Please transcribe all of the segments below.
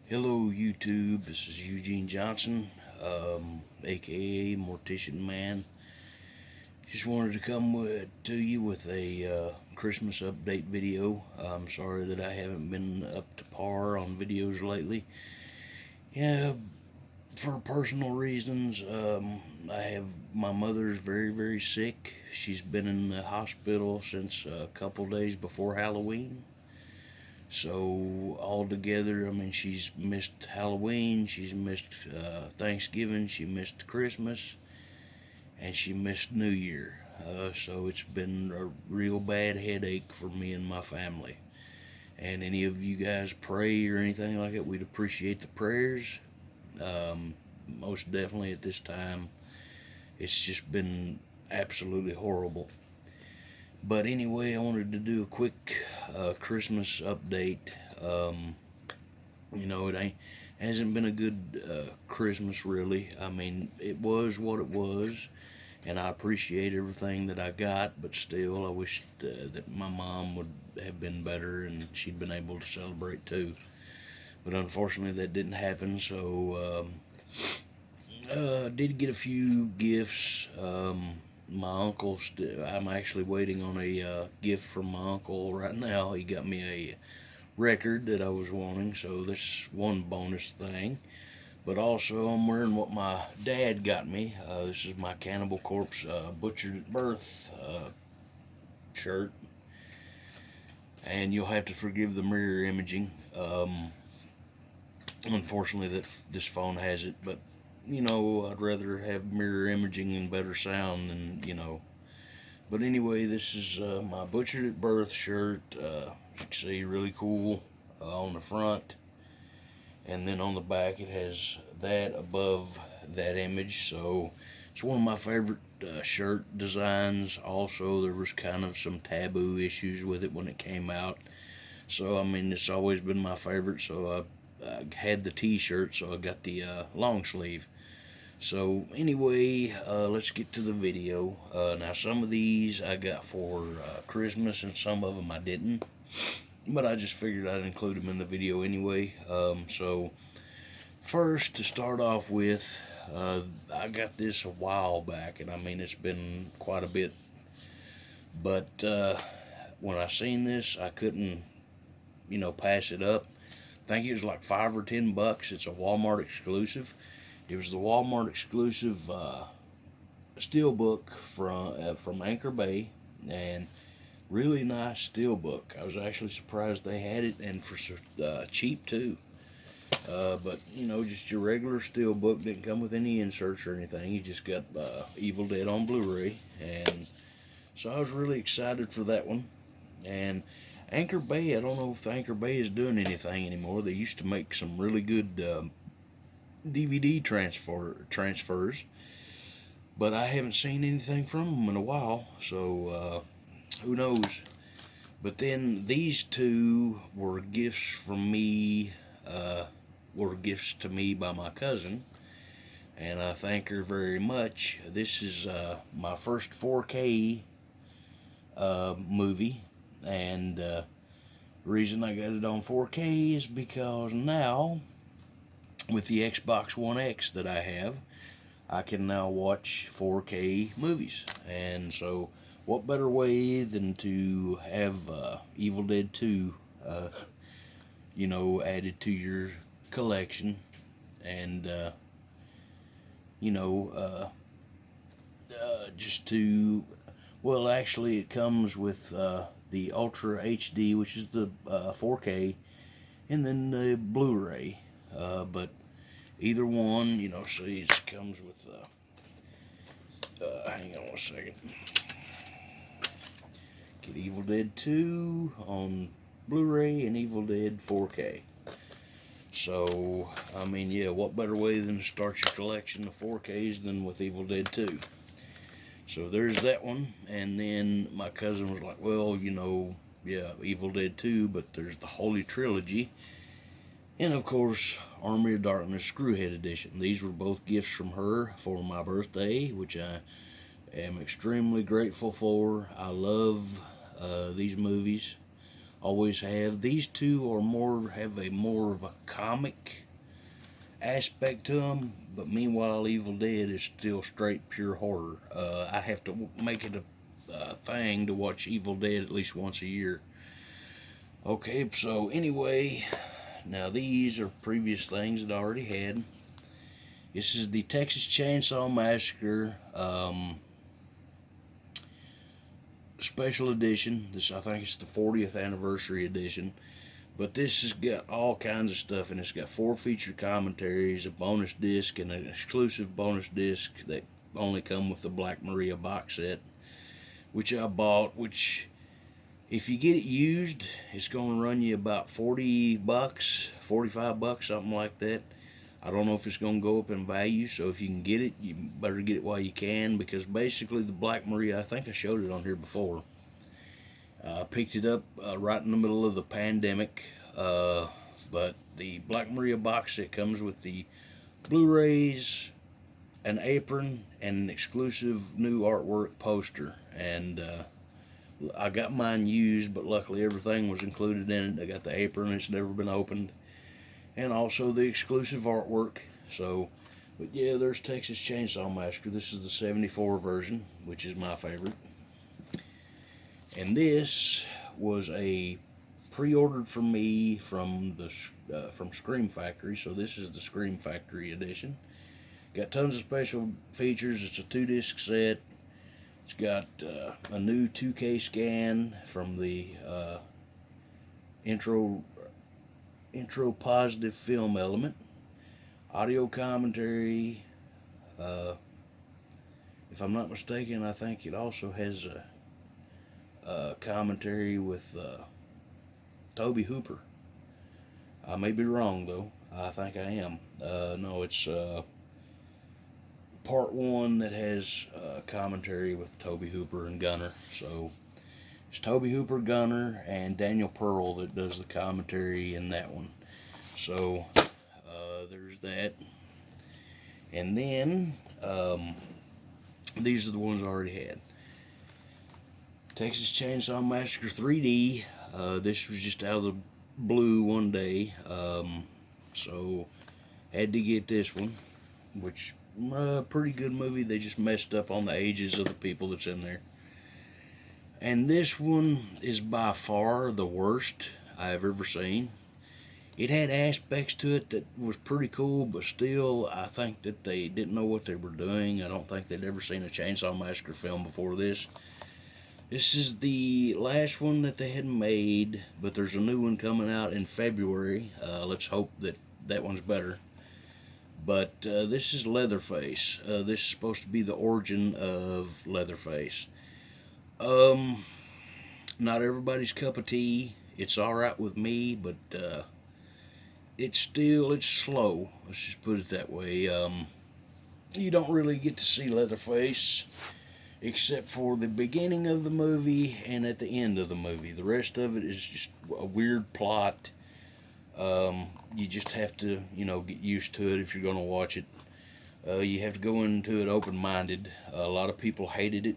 Hello YouTube, this is Eugene Johnson, aka Mortician Man. Just wanted to come to you with a Christmas update video. I'm sorry that I haven't been up to par on videos lately. Yeah, for personal reasons, I have my mother's very sick. She's been in the hospital since a couple days before Halloween. So altogether, I mean, she's missed Halloween, she's missed Thanksgiving, she missed Christmas, and she missed New Year. So it's been a real bad headache for me and my family. And any of you guys pray or anything like that, we'd appreciate the prayers. Most definitely at this time, it's just been absolutely horrible. But anyway, I wanted to do a quick Christmas update. Um, it hasn't been a good Christmas really. I mean, it was what it was, and I appreciate everything that I got. But still, I wish that my mom would have been better and she'd been able to celebrate too. But unfortunately, that didn't happen. So did get a few gifts. My uncle, I'm actually waiting on a gift from my uncle right now. He got me a record that I was wanting, so this one bonus thing. But also, I'm wearing what my dad got me. This is my Cannibal Corpse Butchered at Birth shirt, and you'll have to forgive the mirror imaging. Unfortunately, that this phone has it, but I'd rather have mirror imaging and better sound than. But anyway, this is my Butchered at Birth shirt. As you can see, really cool on the front. And then on the back, it has that above that image. So it's one of my favorite shirt designs. Also, there was kind of some taboo issues with it when it came out. So, I mean, it's always been my favorite. So I had the t-shirt, so I got the long sleeve. So anyway, let's get to the video. Now some of these I got for Christmas and some of them I didn't. But I just figured I'd include them in the video anyway. So first, to start off with, I got this a while back, and I mean it's been quite a bit. But when I seen this, I couldn't, pass it up. I think it was like $5 or $10. It's a Walmart exclusive. It was the Walmart exclusive steelbook from Anchor Bay, and really nice steelbook. I was actually surprised they had it, and for cheap too. But just your regular steelbook, didn't come with any inserts or anything. You just got Evil Dead on Blu-ray, and so I was really excited for that one. And Anchor Bay, I don't know if Anchor Bay is doing anything anymore. They used to make some really good DVD transfers, but I haven't seen anything from them in a while, so who knows. But then these two were gifts from me, were gifts to me by my cousin, and I thank her very much. This is my first 4K movie, and the reason I got it on 4K is because now, with the Xbox One X that I have, I can now watch 4K movies. And so, what better way than to have Evil Dead 2, added to your collection? And, just to, well, actually, it comes with the Ultra HD, which is the 4K, and then the Blu-ray. But either one, see, it comes with, hang on a second. Get Evil Dead 2 on Blu-ray and Evil Dead 4K. So, I mean, yeah, what better way than to start your collection of 4Ks than with Evil Dead 2? So there's that one, and then my cousin was like, well, yeah, Evil Dead 2, but there's the Holy Trilogy, and of course, Army of Darkness Screwhead Edition. These were both gifts from her for my birthday, which I am extremely grateful for. I love these movies. always have. These two have a more of a comic aspect to them, but meanwhile Evil Dead is still straight pure horror. I have to make it a thing to watch Evil Dead at least once a year. Okay, so anyway, now these are previous things that I already had. This is the Texas Chainsaw Massacre special edition. This, I think it's the 40th anniversary edition. But this has got all kinds of stuff, and it's got 4 feature commentaries, a bonus disc, and an exclusive bonus disc that only come with the Black Maria box set, which I bought, which if you get it used, it's going to run you about 40 bucks, 45 bucks, something like that. I don't know if it's going to go up in value, so if you can get it, you better get it while you can, because basically the Black Maria, I think I showed it on here before. I picked it up right in the middle of the pandemic, but the Black Maria box set comes with the Blu-rays, an apron, and an exclusive new artwork poster. And I got mine used, but luckily everything was included in it. I got the apron, it's never been opened, and also the exclusive artwork. So, but yeah, there's Texas Chainsaw Massacre. This is the 74 version, which is my favorite. And this was a pre-ordered for me from Scream Factory. So this is the Scream Factory edition. Got tons of special features. It's a 2-disc set. It's got a new 2K scan from the intro positive film element, audio commentary. If I'm not mistaken, I think it also has a commentary with Tobe Hooper. I may be wrong though. I think I am. No, it's part 1 that has commentary with Tobe Hooper and Gunner. So it's Tobe Hooper, Gunner, and Daniel Pearl that does the commentary in that one. So there's that. And then these are the ones I already had. Texas Chainsaw Massacre 3D. This was just out of the blue one day, so had to get this one, which pretty good movie. They just messed up on the ages of the people that's in there. And this one is by far the worst I've ever seen. It had aspects to it that was pretty cool, but still, I think that they didn't know what they were doing. I don't think they'd ever seen a Chainsaw Massacre film before this. This is the last one that they had made, but there's a new one coming out in February. Let's hope that that one's better. But this is Leatherface. This is supposed to be the origin of Leatherface. Not everybody's cup of tea. It's alright with me, but it's slow. Let's just put it that way. You don't really get to see Leatherface except for the beginning of the movie and at the end of the movie. The rest of it is just a weird plot. You just have to, get used to it if you're going to watch it. You have to go into it open-minded. A lot of people hated it,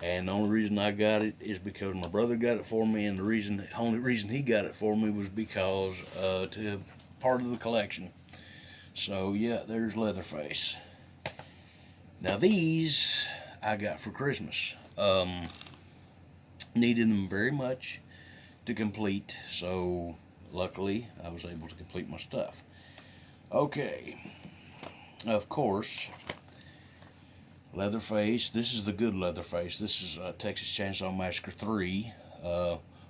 and the only reason I got it is because my brother got it for me, and the only reason he got it for me was because to part of the collection. So yeah, there's Leatherface. Now these I got for Christmas. Needed them very much to complete, so luckily I was able to complete my stuff. Okay, of course, Leatherface. This is the good Leatherface. This is Texas Chainsaw Massacre 3.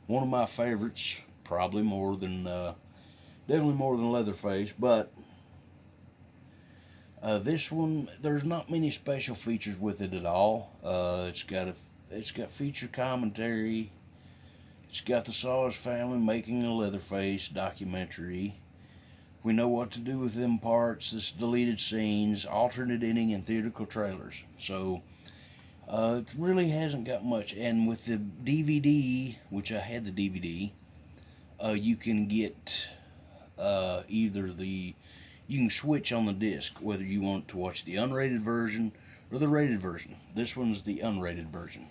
One of my favorites, probably definitely more than Leatherface, but this one, there's not many special features with it at all. It's got feature commentary. It's got the Saws family making a Leatherface documentary. We know what to do with them parts. This deleted scenes, alternate ending, and theatrical trailers. So it really hasn't got much. And with the DVD, which I had the DVD, you can get you can switch on the disc whether you want to watch the unrated version or the rated version. This one's the unrated version.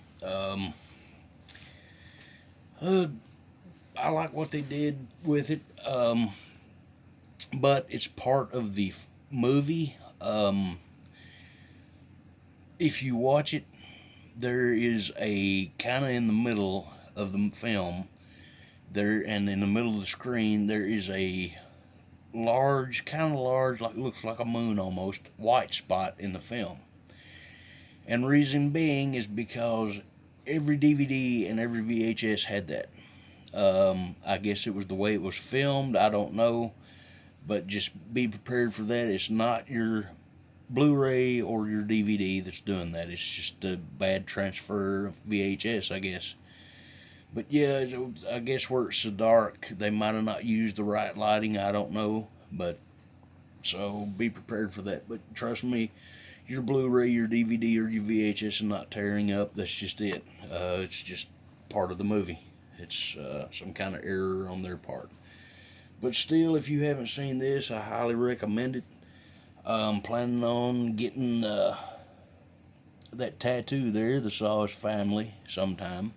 I like what they did with it, but it's part of the movie. If you watch it, there is a kind of in the middle of the film there, and in the middle of the screen there is a large, kind of large, like looks like a moon almost, white spot in the film. And reason being is because every DVD and every VHS had that. I guess it was the way it was filmed. I don't know, but just be prepared for that. It's not your Blu-ray or your DVD that's doing that. It's just a bad transfer of VHS, I guess. But yeah, I guess where it's so dark, they might have not used the right lighting. I don't know, but so be prepared for that. But trust me, your Blu-ray, your DVD, or your VHS is not tearing up. That's just it. It's just part of the movie. It's some kind of error on their part. But still, if you haven't seen this, I highly recommend it. I'm planning on getting that tattoo there, the Saws family, sometime.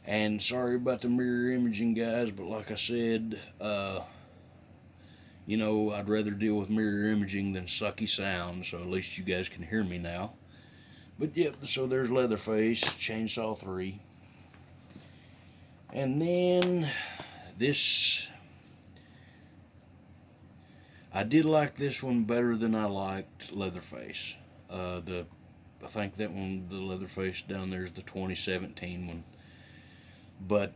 And sorry about the mirror imaging, guys, but like I said, I'd rather deal with mirror imaging than sucky sound, so at least you guys can hear me now. But yep, so there's Leatherface, Chainsaw 3. And then this, I did like this one better than I liked Leatherface. I think that one, the Leatherface down there, is the 2017 one. But,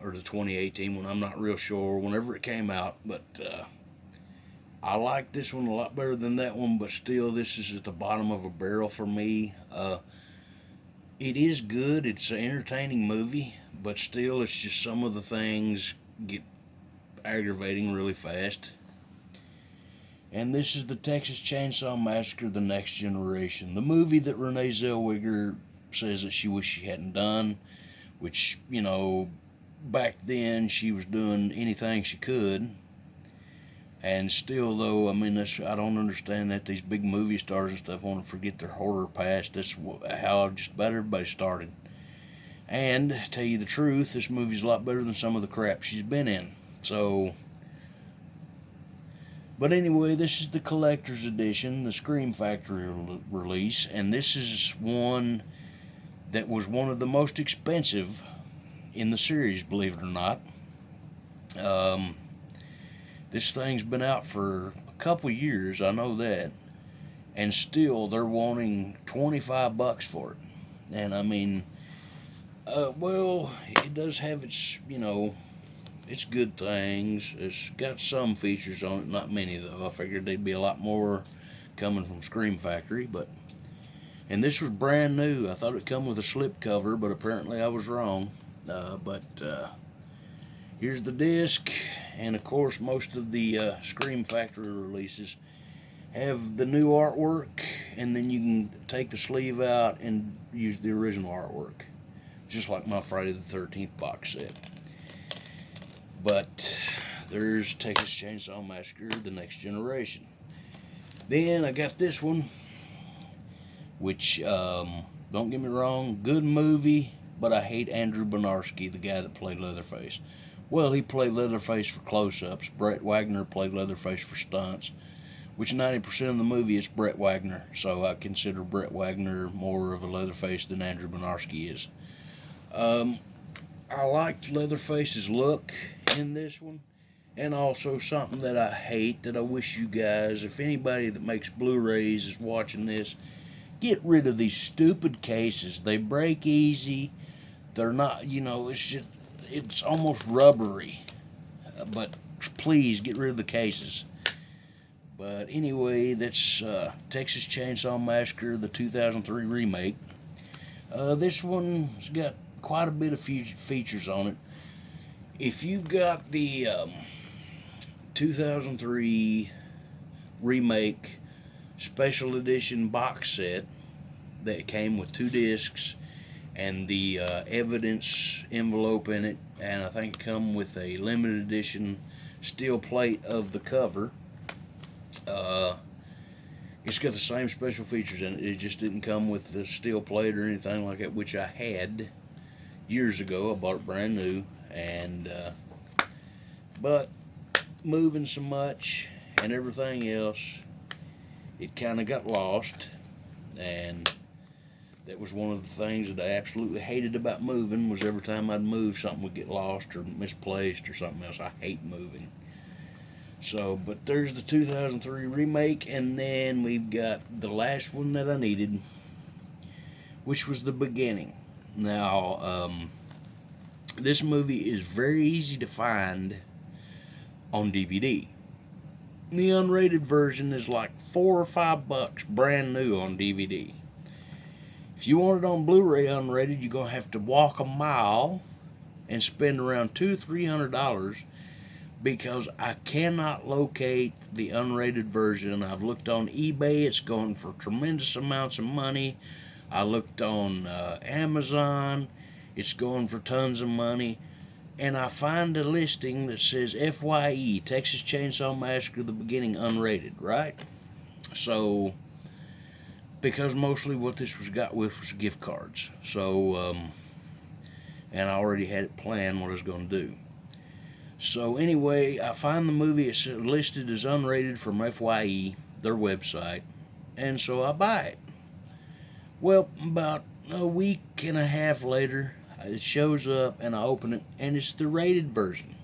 or the 2018 one, I'm not real sure, whenever it came out, but, I like this one a lot better than that one, but still, this is at the bottom of a barrel for me. It is good, it's an entertaining movie, but still, it's just some of the things get aggravating really fast. And this is the Texas Chainsaw Massacre: The Next Generation, the movie that Renee Zellweger says that she wished she hadn't done, which, back then she was doing anything she could. And still, though, I mean, I don't understand that these big movie stars and stuff want to forget their horror past. That's how just about everybody started. And, to tell you the truth, this movie's a lot better than some of the crap she's been in. So, but anyway, this is the collector's edition, the Scream Factory release, and this is one that was one of the most expensive in the series, believe it or not. This thing's been out for a couple years, I know that, and still they're wanting $25 for it. And I mean, well, it does have its, its good things. It's got some features on it, not many though. I figured there'd be a lot more coming from Scream Factory, and this was brand new. I thought it'd come with a slip cover, but apparently I was wrong. Here's the disc, and of course most of the Scream Factory releases have the new artwork, and then you can take the sleeve out and use the original artwork, just like my Friday the 13th box set. But there's Texas Chainsaw Massacre: The Next Generation. Then I got this one, which, don't get me wrong, good movie, but I hate Andrew Bernarski, the guy that played Leatherface. Well, he played Leatherface for close-ups. Brett Wagner played Leatherface for stunts, which 90% of the movie is Brett Wagner, so I consider Brett Wagner more of a Leatherface than Andrew Bernarski is. I liked Leatherface's look in this one, and also something that I hate, that I wish you guys, if anybody that makes Blu-rays is watching this, get rid of these stupid cases. They break easy. They're not, it's almost rubbery. But please get rid of the cases. But anyway, that's Texas Chainsaw Massacre, the 2003 remake. This one's got quite a bit of features on it. If you've got the 2003 remake special edition box set that came with 2 discs and the evidence envelope in it, and I think it come with a limited edition steel plate of the cover. It's got the same special features in it. It just didn't come with the steel plate or anything like that, which I had years ago. I bought it brand new, and but moving so much and everything else, it kind of got lost. And that was one of the things that I absolutely hated about moving, was every time I'd move, something would get lost or misplaced or something else. I hate moving. So, but there's the 2003 remake, and then we've got the last one that I needed, which was The Beginning. Now, this movie is very easy to find on DVD. The unrated version is like $4 or $5 brand new on DVD. If you want it on Blu-ray unrated, you're going to have to walk a mile and spend around $200-300, because I cannot locate the unrated version. I've looked on eBay, it's going for tremendous amounts of money. I looked on Amazon, it's going for tons of money. And I find a listing that says FYE, Texas Chainsaw Massacre, The Beginning, unrated, right? So, because mostly what this was got with was gift cards. So, and I already had it planned what I was going to do. So anyway, I find the movie, it's listed as unrated from FYE, their website, and so I buy it. Well, about a week and a half later, it shows up and I open it, and it's the rated version.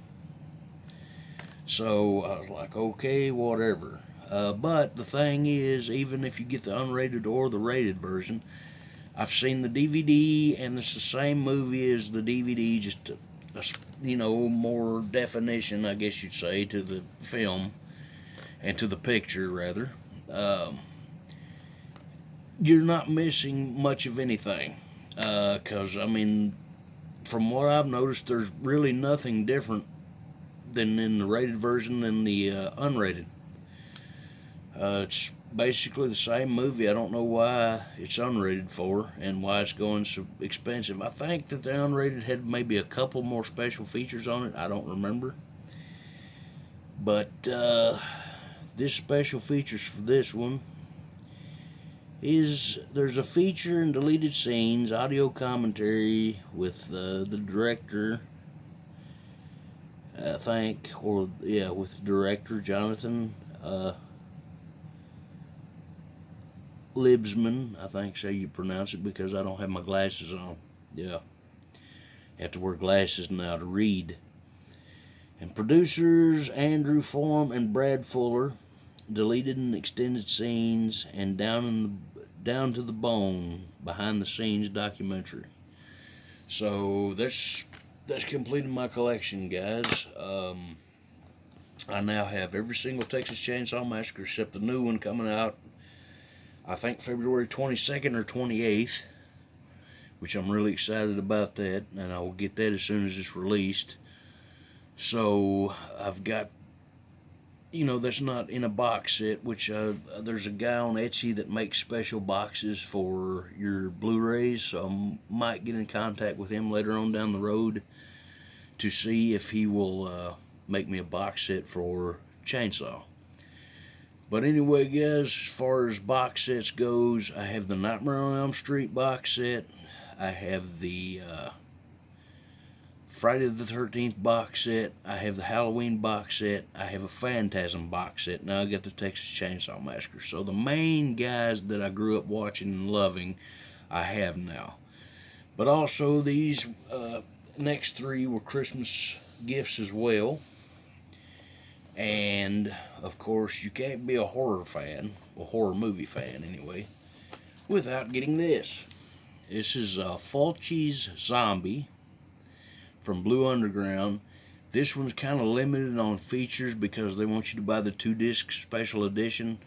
So I was like, okay, whatever. But the thing is, even if you get the unrated or the rated version, I've seen the DVD, and it's the same movie as the DVD, just more definition, I guess you'd say, to the film and to the picture, rather. You're not missing much of anything, because from what I've noticed, there's really nothing different than in the rated version than the unrated. It's basically the same movie. I don't know why it's unrated for and why it's going so expensive. I think that the unrated had maybe a couple more special features on it. I don't remember. But this special features for this one is there's a feature in deleted scenes, audio commentary with the director, I think, with the director, Jonathan Libsman, I think so you pronounce it, because I don't have my glasses on. Yeah. I have to wear glasses now to read. And producers Andrew Form and Brad Fuller, deleted and extended scenes, and down to the bone, behind the scenes documentary. So that's completed my collection, guys. I now have every single Texas Chainsaw Massacre except the new one coming out, I think February 22nd or 28th, which I'm really excited about that, and I will get that as soon as it's released. So I've got, that's not in a box set, which there's a guy on Etsy that makes special boxes for your Blu-rays, so I might get in contact with him later on down the road to see if he will make me a box set for Chainsaw. But anyway, guys, as far as box sets goes, I have the Nightmare on Elm Street box set. I have the Friday the 13th box set. I have the Halloween box set. I have a Phantasm box set. Now I got the Texas Chainsaw Massacre. So the main guys that I grew up watching and loving, I have now. But also these next three were Christmas gifts as well. And, of course, you can't be a horror fan, a horror movie fan anyway, without getting this. This is Fulci's Zombie from Blue Underground. This one's kind of limited on features because they want you to buy the 2-disc special edition,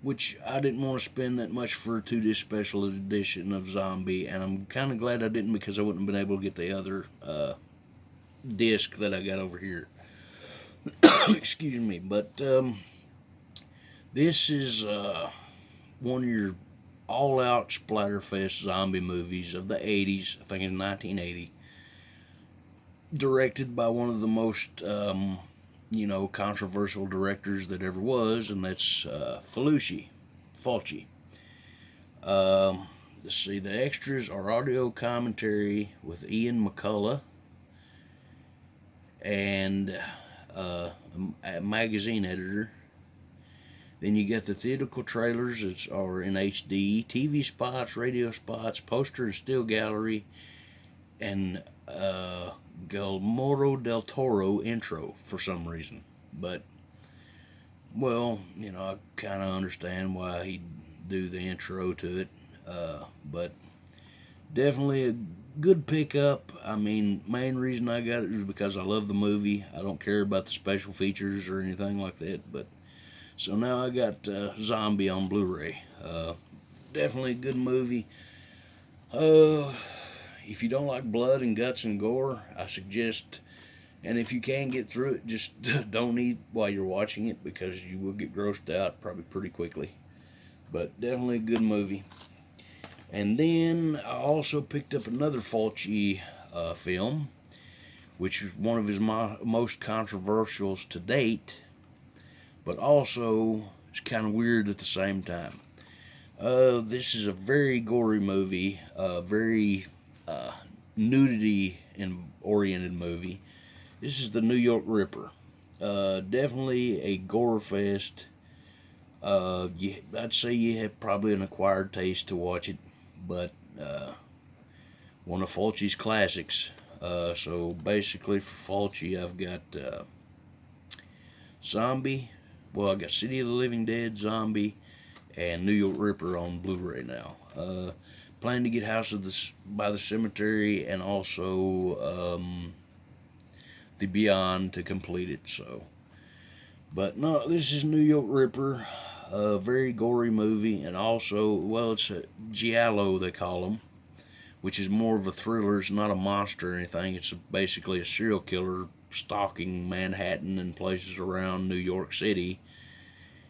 which I didn't want to spend that much for a 2-disc special edition of Zombie, and I'm kind of glad I didn't, because I wouldn't have been able to get the other disc that I got over here. Excuse me, but this is one of your all-out splatterfest zombie movies of the 80s. I think it's 1980. Directed by one of the most, controversial directors that ever was, and that's Fulci. Let's see, the extras are audio commentary with Ian McCullough, and a magazine editor. Then you got the theatrical trailers that are in HD, TV spots, radio spots, poster and still gallery, and Guillermo del Toro intro for some reason. But, well, I kind of understand why he'd do the intro to it. But definitely a good pickup. I mean, main reason I got it is because I love the movie. I don't care about the special features or anything like that. But so now I got Zombie on Blu-ray. Definitely a good movie. If you don't like blood and guts and gore, I suggest, and if you can get through it, just don't eat while you're watching it because you will get grossed out probably pretty quickly. But definitely a good movie. And then I also picked up another Fulci film, which is one of his most controversials to date, but also it's kind of weird at the same time. This is a very gory movie, very nudity oriented movie. This is the New York Ripper. Definitely a gore fest. I'd say you have probably an acquired taste to watch it, but one of Fulci's classics. So basically for Fulci, I've got Zombie. Well, I got City of the Living Dead, Zombie, and New York Ripper on Blu-ray now. Plan to get House by the Cemetery and also The Beyond to complete it. So, but no, this is New York Ripper. A very gory movie, and also, well, it's a giallo they call them, which is more of a thriller. It's not a monster or anything. It's basically a serial killer stalking Manhattan and places around New York City,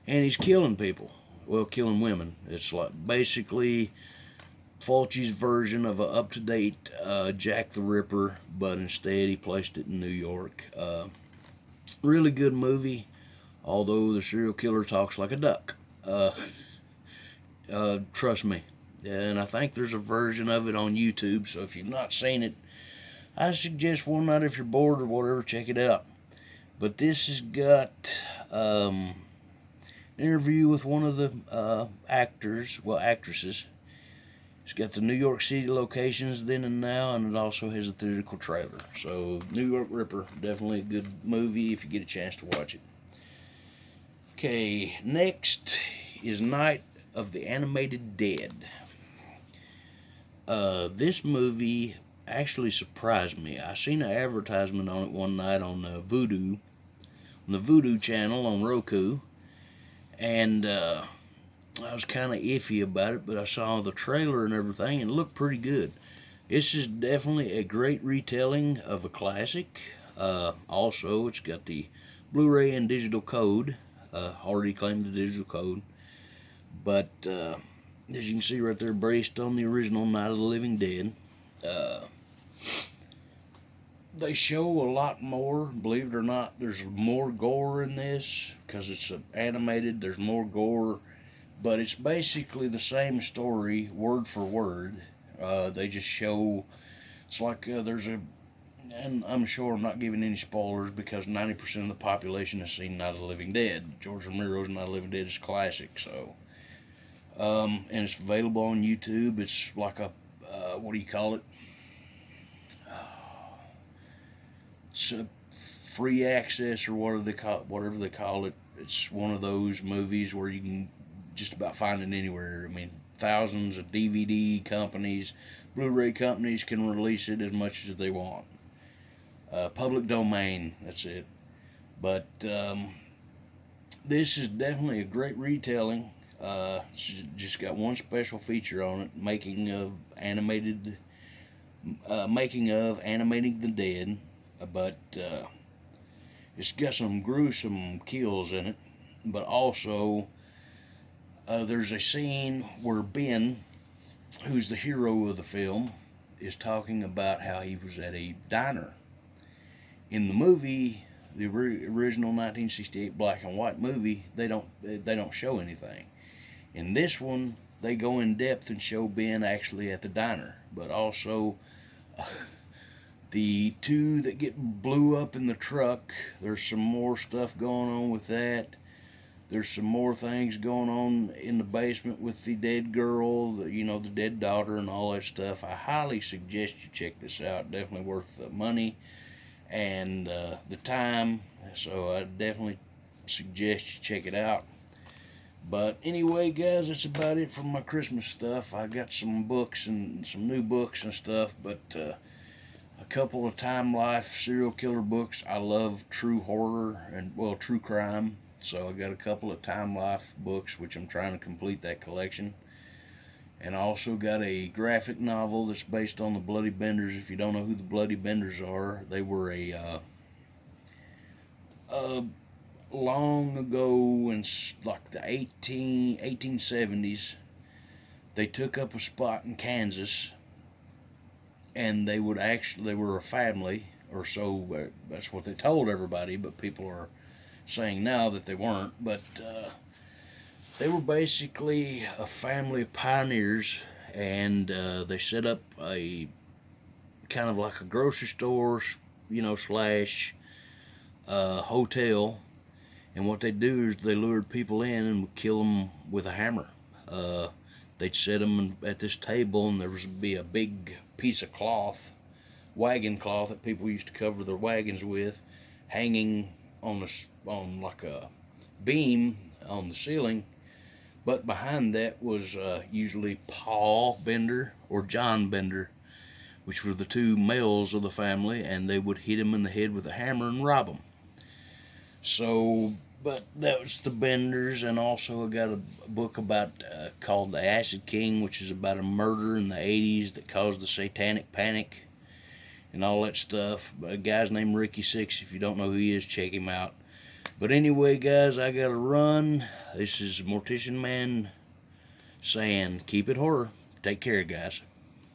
and he's killing people. Well, killing women. It's like basically Fulci's version of an up-to-date Jack the Ripper, but instead he placed it in New York. Really good movie, although the serial killer talks like a duck. Trust me. And I think there's a version of it on YouTube, so if you've not seen it, I suggest one night if you're bored or whatever, check it out. But this has got an interview with one of the actresses. It's got the New York City locations then and now, and it also has a theatrical trailer. So, New York Ripper, definitely a good movie if you get a chance to watch it. Okay, next is Night of the Animated Dead. This movie actually surprised me. I seen an advertisement on it one night on the Voodoo channel on Roku, and I was kind of iffy about it, but I saw the trailer and everything, and it looked pretty good. This is definitely a great retelling of a classic. Also, it's got the Blu-ray and digital code. Already claimed the digital code. But as you can see right there, based on the original Night of the Living Dead, they show a lot more. Believe it or not, there's more gore in this because it's animated. There's more gore, but it's basically the same story, word for word. They just show. It's like there's a. And I'm sure I'm not giving any spoilers because 90% of the population has seen Night of the Living Dead. George Romero's Night of the Living Dead is classic, so. And it's available on YouTube. It's like a, what do you call it? It's a free access or whatever they call it. It's one of those movies where you can just about find it anywhere. I mean, thousands of DVD companies, Blu-ray companies can release it as much as they want. Public domain, that's it. But this is definitely a great retelling. It's just got one special feature on it, making of animating the dead. But it's got some gruesome kills in it. But also, there's a scene where Ben, who's the hero of the film, is talking about how he was at a diner. In the movie, the original 1968 black and white movie, they don't show anything. In this one, they go in depth and show Ben actually at the diner. But also, The two that get blew up in the truck, there's some more stuff going on with that. There's some more things going on in the basement with the dead girl, the dead daughter and all that stuff. I highly suggest you check this out. Definitely worth the money and the time. So I definitely suggest you check it out. But anyway, guys, that's about it for my Christmas stuff. I got some books and some new books and stuff, but a couple of Time Life serial killer books. I love true horror and, well, true crime. So I got a couple of Time Life books, which I'm trying to complete that collection. And I also got a graphic novel that's based on the Bloody Benders. If you don't know who the Bloody Benders are, they were a long ago in like the 1870s. They took up a spot in Kansas, and they were a family, or so that's what they told everybody, but people are saying now that they weren't. But they were basically a family of pioneers, and they set up a kind of like a grocery store, slash hotel. And what they do is they lured people in and would kill them with a hammer. They'd set them at this table, and there would be a big piece of cloth, wagon cloth that people used to cover their wagons with, hanging on like a beam on the ceiling. But behind that was usually Paul Bender or John Bender, which were the two males of the family, and they would hit him in the head with a hammer and rob him. So, but that was the Benders. And also I got a book called The Acid King, which is about a murder in the 80s that caused the Satanic Panic and all that stuff. A guy's named Ricky Six. If you don't know who he is, check him out. But anyway, guys, I gotta run. This is Mortician Man saying, keep it horror. Take care, guys.